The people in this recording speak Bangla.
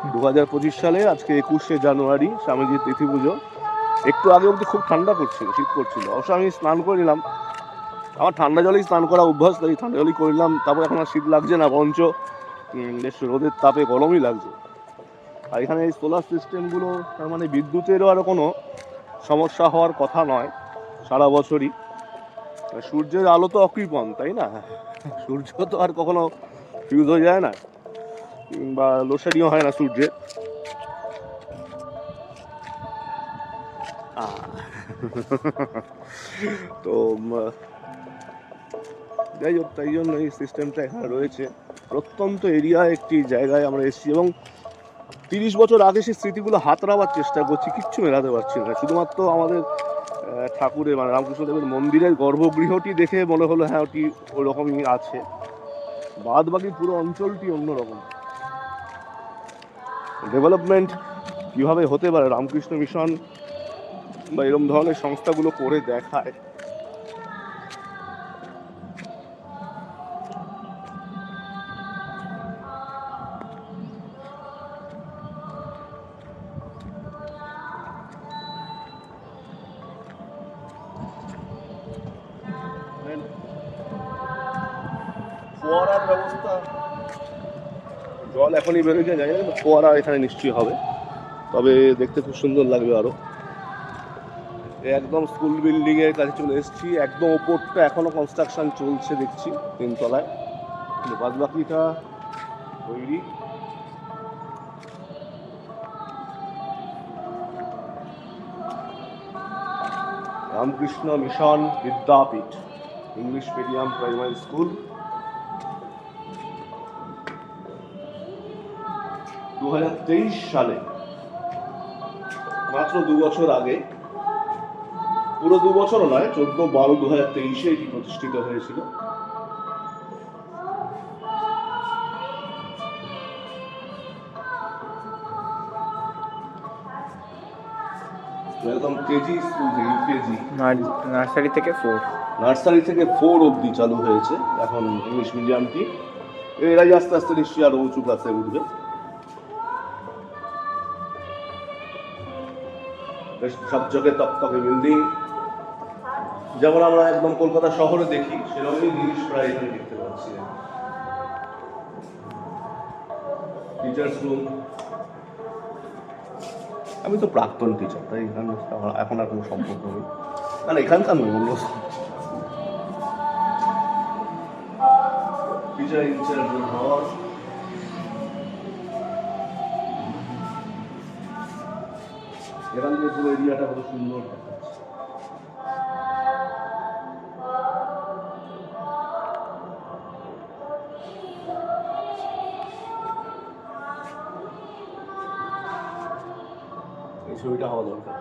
2025 সালে আজকে 21শে জানুয়ারি স্বামীজির তিথি পুজো। একটু আগে অবধি খুব ঠান্ডা পড়ছিল, শীত করছিল। অবশ্য আমি স্নান করে নিলাম, আমার ঠান্ডা জলেই স্নান করা অভ্যাস, তাই ঠান্ডা জলই করলাম। তারপর এখন আর শীত লাগছে না, বরঞ্চ বেশ রোদের তাপে গরমই লাগছে। আর এখানে এই সোলার সিস্টেমগুলো, তার মানে বিদ্যুতেরও আরও কোনো সমস্যা হওয়ার কথা নয় সারা বছরই। সূর্যের আলো তো অকৃপণ, তাই না? সূর্য তো আর কখনো ফিউজ হয়ে যায় না, বা লোডশেডিংও হয় না সূর্যের। তো যাই হোক, তাই জন্য এই সিস্টেমটা এখানে রয়েছে। প্রত্যন্ত এরিয়া একটি জায়গায় আমরা এসেছি, এবং 30 বছর আগে সেই স্মৃতিগুলো হাতড়াবার চেষ্টা করছি, কিচ্ছু মেলাতে পারছি না। শুধুমাত্র আমাদের ঠাকুরের, মানে রামকৃষ্ণদেবের মন্দিরের গর্ভগৃহটি দেখে মনে হলো হ্যাঁ ওটি ওরকমই আছে, বাদ বাকি পুরো অঞ্চলটি অন্যরকম। ডেভেলপমেন্ট কীভাবে হতে পারে রামকৃষ্ণ মিশন বা এরকম ধরনের সংস্থাগুলো করে দেখায়। ফোয়ারার ব্যবস্থা, জল এখনই বেরোচ্ছে, জানি না, ফোয়ারা এখানে নিশ্চয়ই হবে, তবে দেখতে খুব সুন্দর লাগবে আরো। একদম স্কুল বিল্ডিং এর কাছে চলে এসেছি, একদম ওপরটা এখনো কনস্ট্রাকশন চলছে দেখছি, 3 তলায়, বাদ বাকিটা তৈরি। রামকৃষ্ণ মিশন বিদ্যাপীঠ ইংলিশ মিডিয়াম প্রাইমারি স্কুল। 2023 সালে, মাত্র 2 বছর আগে, পুরো 2 বছরও নয়, 14-12-2023 এটি প্রতিষ্ঠিত হয়েছিল। একদম কেজি স্কুল থেকে ইউকেজি, নার্সারি থেকে 4 অবধি চালু হয়েছে এখন ইংলিশ মিডিয়ামটি। এরাই আস্তে আস্তে নিশ্চয়ই আরো উঁচু ক্লাসে উঠবে। বেশ ঝকঝকে তকতকে বিল্ডিং, যেমন আমরা একদম কলকাতা শহরে দেখি সেরকমই জিনিস প্রায় এখানে দেখতে পাচ্ছি। টিচার্স রুম, আমি তো প্রাক্তন টিচার, তাই এখানে এখন আর কোনো সম্পর্ক নেই, মানে এখানকার নয়, অন্য টিচার ইনচার্জ ঘর। এখান থেকে পুরো এরিয়াটা কত সুন্দর দেখাচ্ছে। এই ছবিটা হওয়া দরকার।